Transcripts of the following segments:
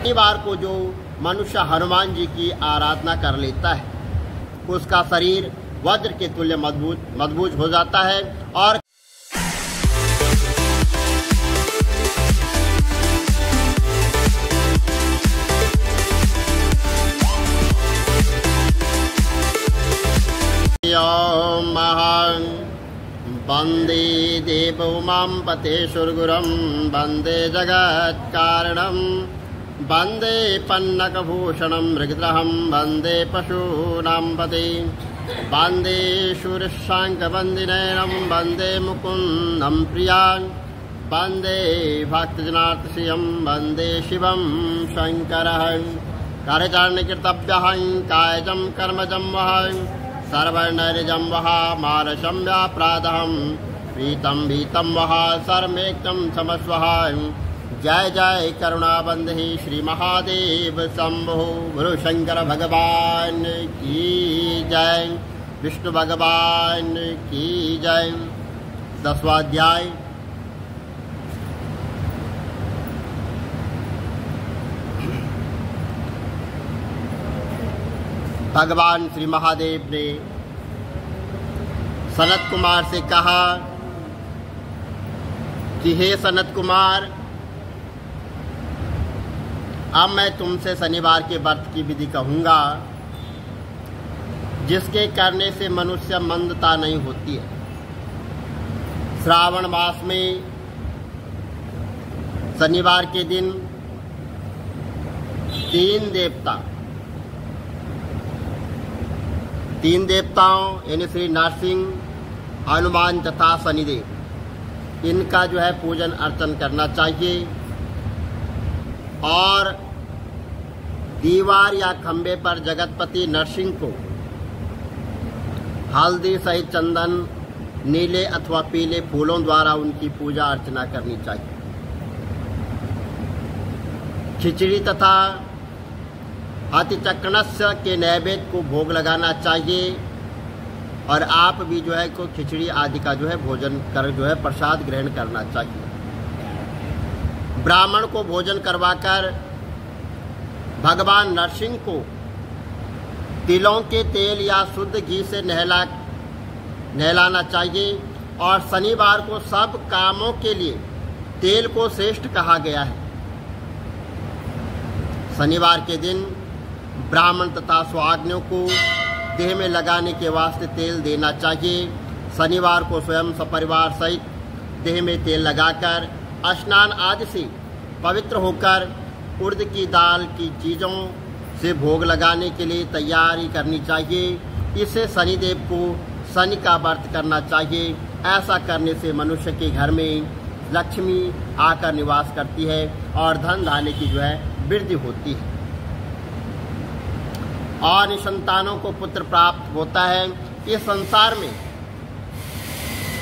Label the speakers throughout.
Speaker 1: शनिवार को जो मनुष्य हनुमान जी की आराधना कर लेता है उसका शरीर वज्र के तुल्य मजबूत हो जाता है और वंदे देवोमां पतेशुर्गुरं वंदे जगत्कारणं वंदे पन्नकभूषणं मृगद्रहं वंदे पशूनां पते वंदे शूरशाङ्कवन्दिनयनं वंदे मुकुन्दं प्रियान् वंदे भक्तजनार्तिशयं वंदे शिवं शङ्करं कार्यचारणकृतभ्यहं कायजं कर्मजं वहं सर्वनैर्जं वहा मानसं व्याप्रादहं प्रीतं भीतं वहा सर्वेक्तं समस्वः जय जय करुणाबंधे श्री महादेव शंभो गुरु शंकर भगवान की जय विष्णु भगवान की जय। 10वां अध्याय भगवान श्री महादेव ने सनत कुमार से कहा कि हे सनत कुमार, अब मैं तुमसे शनिवार के व्रत की विधि कहूँगा जिसके करने से मनुष्य मंदता नहीं होती है। श्रावण मास में शनिवार के दिन 3 देवताओं यानी श्री नरसिंह, हनुमान तथा शनिदेव, इनका जो है पूजन अर्चन करना चाहिए और दीवार या खंबे पर जगतपति नरसिंह को हल्दी सहित चंदन, नीले अथवा पीले फूलों द्वारा उनकी पूजा अर्चना करनी चाहिए। खिचड़ी तथा अतिचक्रणस्य के नैवेद्य को भोग लगाना चाहिए और आप भी जो है को खिचड़ी आदि का जो है भोजन कर जो है प्रसाद ग्रहण करना चाहिए। ब्राह्मण को भोजन करवाकर भगवान नरसिंह को तिलों के तेल या शुद्ध घी से नहलाना चाहिए और शनिवार को सब कामों के लिए तेल को श्रेष्ठ कहा गया है। शनिवार के दिन ब्राह्मण तथा सुहागनों को देह में लगाने के वास्ते तेल देना चाहिए। शनिवार को स्वयं सपरिवार सहित देह में तेल लगाकर स्नान आदि से पवित्र होकर उड़द की दाल की चीज़ों से भोग लगाने के लिए तैयारी करनी चाहिए। इससे शनिदेव को शनि का व्रत करना चाहिए। ऐसा करने से मनुष्य के घर में लक्ष्मी आकर निवास करती है और धन धान्य की जो है वृद्धि होती है और निसंतानों को पुत्र प्राप्त होता है। इस संसार में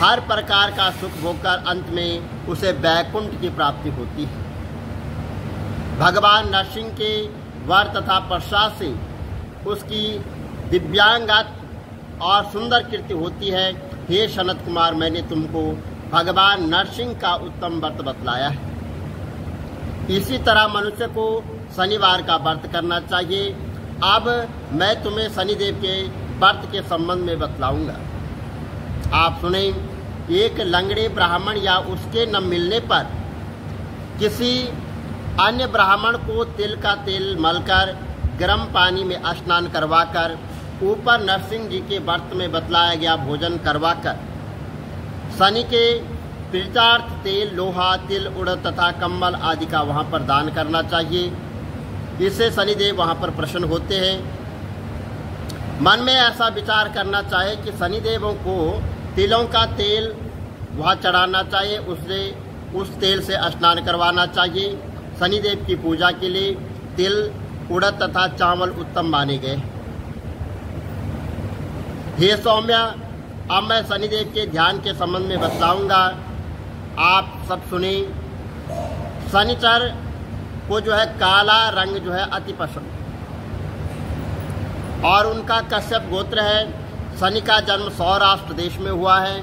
Speaker 1: हर प्रकार का सुख भोगकर अंत में उसे वैकुंठ की प्राप्ति होती है। भगवान नरसिंह के वर तथा प्रसाद से उसकी दिव्यांगत और सुंदर कीर्ति होती है। हे सनत कुमार, मैंने तुमको भगवान नरसिंह का उत्तम व्रत बतलाया है। इसी तरह मनुष्य को शनिवार का व्रत करना चाहिए। अब मैं तुम्हें शनिदेव के व्रत के संबंध में बतलाऊंगा। आप सुने। एक लंगड़े ब्राह्मण या उसके न मिलने पर किसी अन्य ब्राह्मण को तिल का तेल मलकर गर्म पानी में स्नान करवाकर ऊपर नरसिंह जी के व्रत में बतलाया गया भोजन करवाकर शनि के प्रीतार्थ तेल, लोहा, तिल, उड़द तथा कंबल आदि का वहाँ पर दान करना चाहिए। इससे शनिदेव वहाँ पर प्रसन्न होते हैं। मन में ऐसा विचार करना चाहिए कि शनिदेवों को तिलों का तेल वहाँ चढ़ाना चाहिए, उससे उस तेल से स्नान करवाना चाहिए। शनिदेव की पूजा के लिए तिल, उड़द तथा चावल उत्तम माने गए। हे सौम्या, अब मैं शनिदेव के ध्यान के संबंध में बतलाऊंगा। आप सब सुने। शनिचर को जो है काला रंग जो है अति पसंद और उनका कश्यप गोत्र है। शनि का जन्म सौराष्ट्र देश में हुआ है।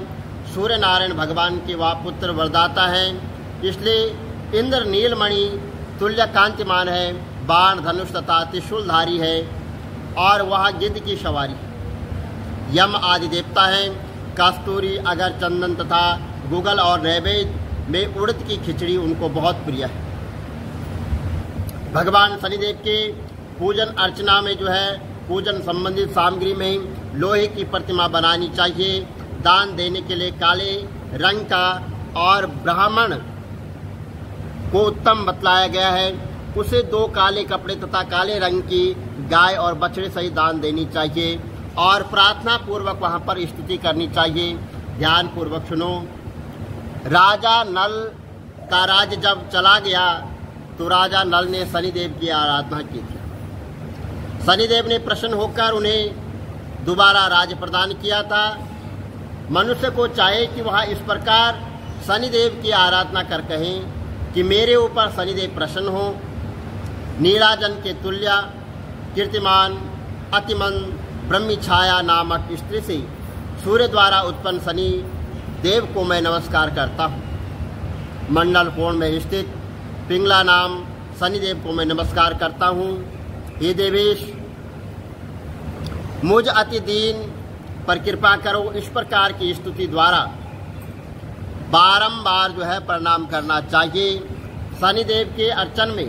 Speaker 1: सूर्य नारायण भगवान के वह पुत्र वरदाता है, इसलिए इंद्र नीलमणि तुल्य कांतिमान है। बाण धनुष तथा त्रिशूलधारी है और वह गिद्ध की सवारी है। यम आदि देवता हैं। कस्तूरी, अगर, चंदन तथा गुगल और नैवेद्य में उड़द की खिचड़ी उनको बहुत प्रिय है। भगवान शनिदेव के पूजन अर्चना में जो है पूजन संबंधित सामग्री में लोहे की प्रतिमा बनानी चाहिए। दान देने के लिए काले रंग का और ब्राह्मण को उत्तम बतलाया गया है। उसे 2 काले कपड़े तथा काले रंग की गाय और बछड़े सहित दान देनी चाहिए और प्रार्थना पूर्वक वहां पर स्तुति करनी चाहिए। ध्यान पूर्वक सुनो। राजा नल का राज्य जब चला गया तो राजा नल ने शनिदेव की आराधना की थी। शनिदेव ने प्रसन्न होकर उन्हें दोबारा राज्य प्रदान किया था। मनुष्य को चाहे कि वह इस प्रकार शनिदेव की आराधना कर कहें कि मेरे ऊपर शनिदेव प्रसन्न हो। नीराजन के तुल्य कीर्तिमान अतिमंद ब्रह्मी छाया नामक स्त्री से सूर्य द्वारा उत्पन्न शनि देव को मैं नमस्कार करता हूँ। मंडल कोण में स्थित पिंगला नाम शनिदेव को मैं नमस्कार करता हूँ। हे देवेश, मुझ अति दीन पर कृपा करो। इस प्रकार की स्तुति द्वारा बारंबार जो है प्रणाम करना चाहिए। शनिदेव के अर्चन में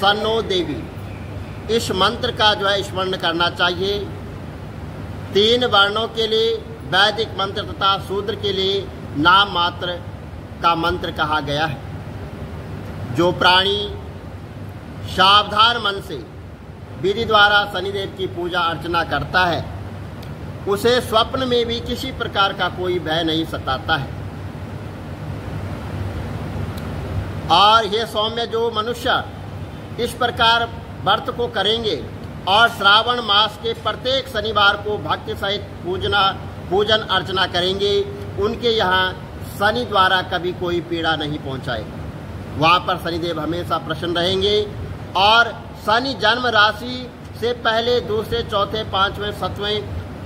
Speaker 1: सन्नो देवी इस मंत्र का जो है स्मरण करना चाहिए। 3 वर्णों के लिए वैदिक मंत्र तथा शूद्र के लिए नाम मात्र का मंत्र कहा गया है। जो प्राणी सावधान मन से विधि द्वारा शनिदेव की पूजा अर्चना करता है उसे स्वप्न में भी किसी प्रकार का कोई भय नहीं सताता है। और ये सौम्य, जो मनुष्य इस प्रकार व्रत को करेंगे और श्रावण मास के प्रत्येक शनिवार को भक्ति सहित पूजन अर्चना करेंगे, उनके यहाँ शनि द्वारा कभी कोई पीड़ा नहीं पहुँचाएगा। वहाँ पर शनिदेव हमेशा प्रसन्न रहेंगे और शनि जन्म राशि से पहले, दूसरे, चौथे, 5वें, 7वें,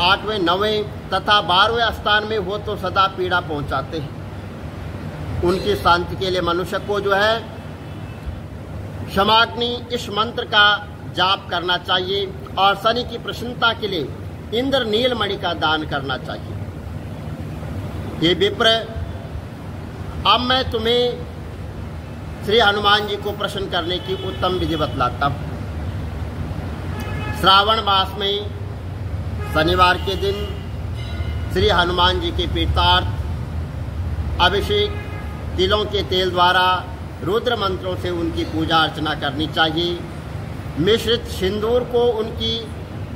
Speaker 1: 8वें, 9वें तथा 12वें स्थान में हो तो सदा पीड़ा पहुँचाते हैं। उनकी शांति के लिए मनुष्य को जो है क्षमाग्नि इस मंत्र का जाप करना चाहिए और शनि की प्रसन्नता के लिए इंद्र नीलमणि का दान करना चाहिए। ये विप्र, अब मैं तुम्हें श्री हनुमान जी को प्रसन्न करने की उत्तम विधि बतलाता हूँ। श्रावण मास में शनिवार के दिन श्री हनुमान जी के प्रीतार्थ अभिषेक तिलों के तेल द्वारा रुद्र मंत्रों से उनकी पूजा अर्चना करनी चाहिए। मिश्रित सिंदूर को उनकी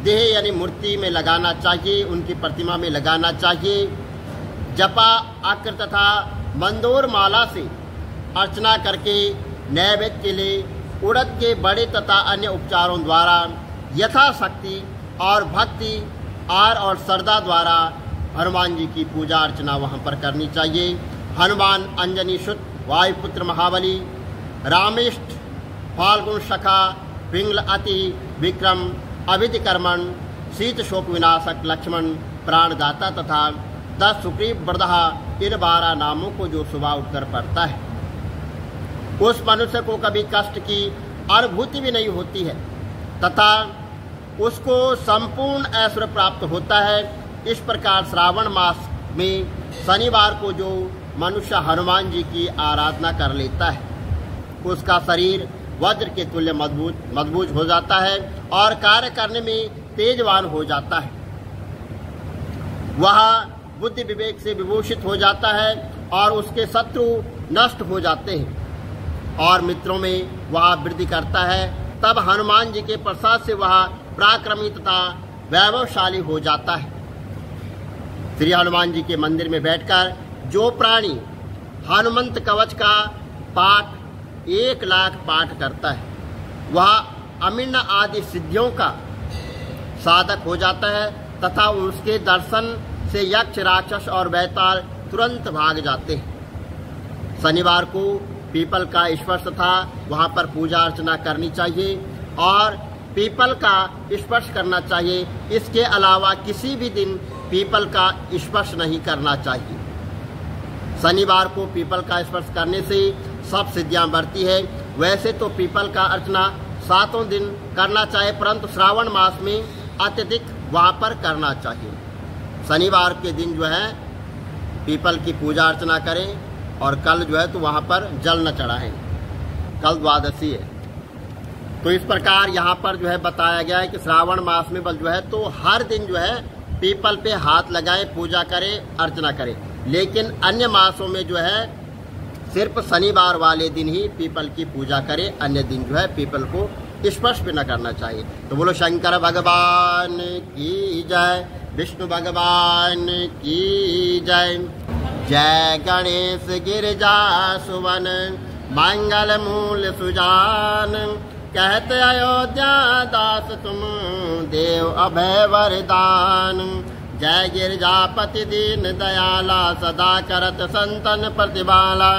Speaker 1: देह यानी मूर्ति में लगाना चाहिए, उनकी प्रतिमा में लगाना चाहिए। जपा अक्र तथा मंदोर माला से अर्चना करके नैवेद्य के लिए उड़द के बड़े तथा अन्य उपचारों द्वारा यथाशक्ति और भक्ति आर और श्रद्धा द्वारा हनुमान जी की पूजा अर्चना वहाँ पर करनी चाहिए। हनुमान अंजनी सुत वायुपुत्र महाबली रामेष्ठ फाल्गुन सखा पिंगल अति विक्रम अविधि कर्मण शीत शोक विनाशक लक्ष्मण प्राणदाता तथा 10 सुग्रीव बरदहा, इन 12 नामों को जो सुबह उठकर पढ़ता है उस मनुष्य को कभी कष्ट की अनुभूति भी नहीं होती है तथा उसको संपूर्ण ऐश्वर्य प्राप्त होता है। इस प्रकार श्रावण मास में शनिवार को जो मनुष्य हनुमान जी की आराधना कर लेता है उसका शरीर वज्र के तुल्य मजबूत हो जाता है और कार्य करने में तेजवान हो जाता है। वह बुद्धि विवेक से विभूषित हो जाता है और उसके शत्रु नष्ट हो जाते हैं और मित्रों में वह वृद्धि करता है। तब हनुमान जी के प्रसाद से वह पराक्रमी तथा वैभवशाली हो जाता है। श्री हनुमान जी के मंदिर में बैठकर जो प्राणी हनुमंत कवच का पाठ 1 लाख पाठ करता है वह अमिन्न आदि सिद्धियों का साधक हो जाता है तथा उसके दर्शन से यक्ष, राक्षस और बैताल तुरंत भाग जाते हैं। शनिवार को पीपल का स्पर्श था वहाँ पर पूजा अर्चना करनी चाहिए और पीपल का स्पर्श करना चाहिए। इसके अलावा किसी भी दिन पीपल का स्पर्श नहीं करना चाहिए। शनिवार को पीपल का स्पर्श करने से सब सिद्धियां बढ़ती है। वैसे तो पीपल का अर्चना 7 दिन करना चाहिए, परंतु श्रावण मास में अत्यधिक वहाँ पर करना चाहिए। शनिवार के दिन जो है पीपल की पूजा अर्चना करें और कल जो है तो वहाँ पर जल न चढ़ाएं, कल द्वादशी है। तो इस प्रकार यहाँ पर जो है बताया गया है कि श्रावण मास में बल जो है तो हर दिन जो है पीपल पे हाथ लगाएं, पूजा करें, अर्चना करें। लेकिन अन्य मासों में जो है सिर्फ शनिवार वाले दिन ही पीपल की पूजा करें, अन्य दिन जो है पीपल को स्पर्श भी न करना चाहिए। तो बोलो शंकर भगवान की जय, विष्णु भगवान की जय। जय गणेश गिरिजा सुवन मंगल मूल सुजान, कहते अयोध्या दास तुम देव अभय वरदान। जय गिरजापति दीन दयाला, सदा करत संतन प्रतिबाला।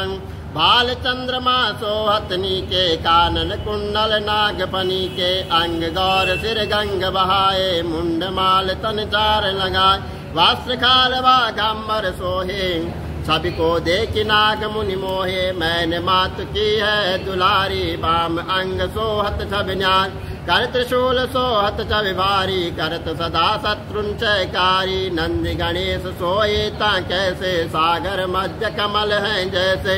Speaker 1: बाल चंद्रमा सोहतनी के, कानन कुंडल नागफनी के। अंग गौर सिर गंग बहाए, मुंड माल तन चार लगाए। वस्त्र खाल वाघंबर सोहे, सभी को देखी नाग मुनि मोहे। मैंने मात की है दुलारी, वाम अंग सोहत छब न्याय। कर त्रिशूल सोहत छब भारी, करत सदा शत्रुन चयकारी। नंदी गणेश सोए ता कैसे, सागर मध्य कमल हैं जैसे।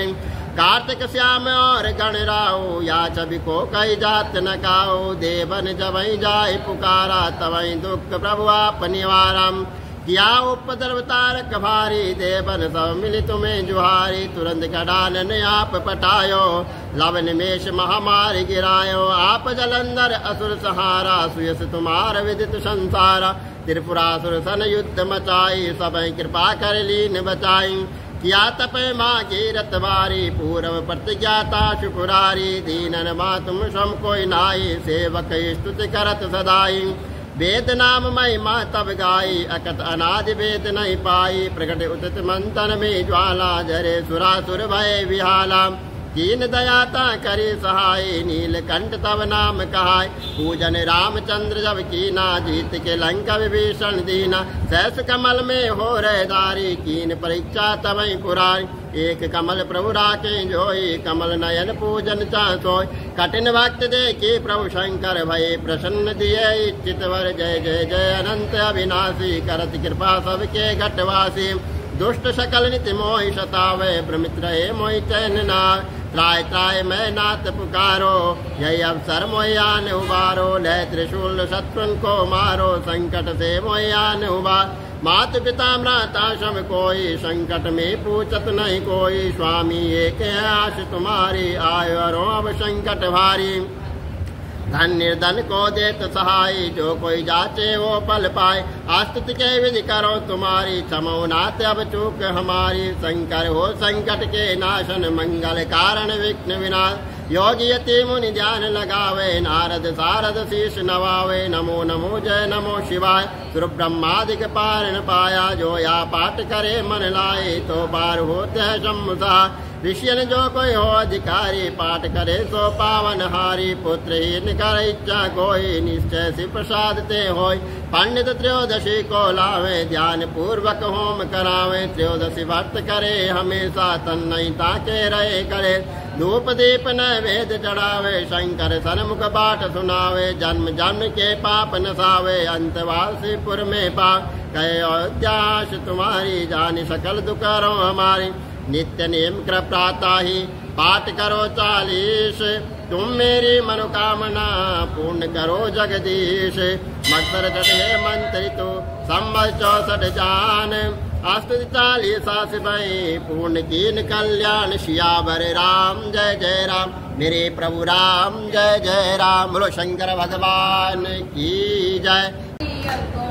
Speaker 1: कार्तिक श्याम और गणराओ, या छवि को कई जात न काओ। देवन जबई जाय पुकारा, तवई दुख प्रभु आप निवारम। किया उपद्रव तारक भारी, देवन सब मिली तुम्हें जुहारी। तुरंत कडानन आप पटायो, लवन मेष महामारी गिरायो। आप जलंधर असुर सहारा, सुयस तुम्हार विदित संसारा। त्रिपुरासुर सन युद्ध मचाई, सब कृपा कर लीन बचाई। किया तप माँ कीरत बारी, पूर्व प्रतिज्ञाता शुकुरारी। दीनन माँ तुम सम कोई नाई, सेवक स्तुति करत सदाई। वेद नाम महिमा तब गाई, अकत अनादि वेद नहीं पाई। प्रकट उदित मंथन में ज्वाला, जरे सुरासुर भय विहाला। दीन दयाता करे सहाय, नीलकंठ तब नाम कहाय। पूजन रामचंद्र जब कीना, जीत के लंका विभीषण दीना। सहस कमल में हो रहे दारी, कीन परीक्षा तवै पुराई। एक कमल प्रभु राखे जोई, कमल नयन पूजन चासोय। कठिन भक्त देखी प्रभु शंकर, भये प्रसन्न दिए इच्छित वर। जय जय जय अनंत अविनाशी, करत कृपा सबके घटवासी। दुष्ट सकल नित मोहि सतावे, भ्रमित रहे मोहि चैन नाव। त्राय त्राय मैं नाथ पुकारो, यही अवसर मोहियान उबारो। लय त्रिशूल शत्रुन को मारो, संकट से मोहियान उबार। मात पिता भ्राता सम कोई, संकट में पूछत नहीं कोई। स्वामी एक है आश तुम्हारी, आयो अरो अब संकट भारी। धन निर्धन को देत सहाय, जो कोई जाचे वो पल पाए। आस्तुति के विधि करो तुम्हारी, क्षमो नाथ अब चूक हमारी। शंकर हो संकट के नाशन, मंगल कारण विघ्न विनाश। योगी यति मुनि ध्यान लगावे, नारद सारद शीश नवावे। नमो नमो जय नमो शिवाय, सुर ब्रह्मादिक पारण पाया। जो या पाठ करे मन लाए, तो पार होते है सम्मुसा। ऋषियन जो कोई हो अधिकारी, पाठ करे सो पावन हारी। पुत्रहीन कर इच्छा कोई, निश्चय से प्रसाद ते होय। पंडित त्रयोदशी को लावे, ध्यान पूर्वक होम करावे। त्रयोदशी व्रत करे हमेशा, तन नहीं ताके रहे करे। धूप दीप नैवेद्य चढ़ावे, शंकर सन्मुख बाट सुनावे। जन्म जन्म के पाप नसावे, अंतवासीपुर में पाप। कहे अयोध्याश तुम्हारी, जानी सकल दुखरो हमारी। नित्य नियम कर प्रातः ही, पाठ करो 40। तुम मेरी मनोकामना पूर्ण करो जगदीश। मकर चढ़े मंत्रितो संवत 64 जान। अस्तुति 40 भई, पूर्ण कीन कल्याण। सियावर राम जय जय राम, मेरे प्रभु राम जय जय राम। बोलो शंकर भगवान की जय।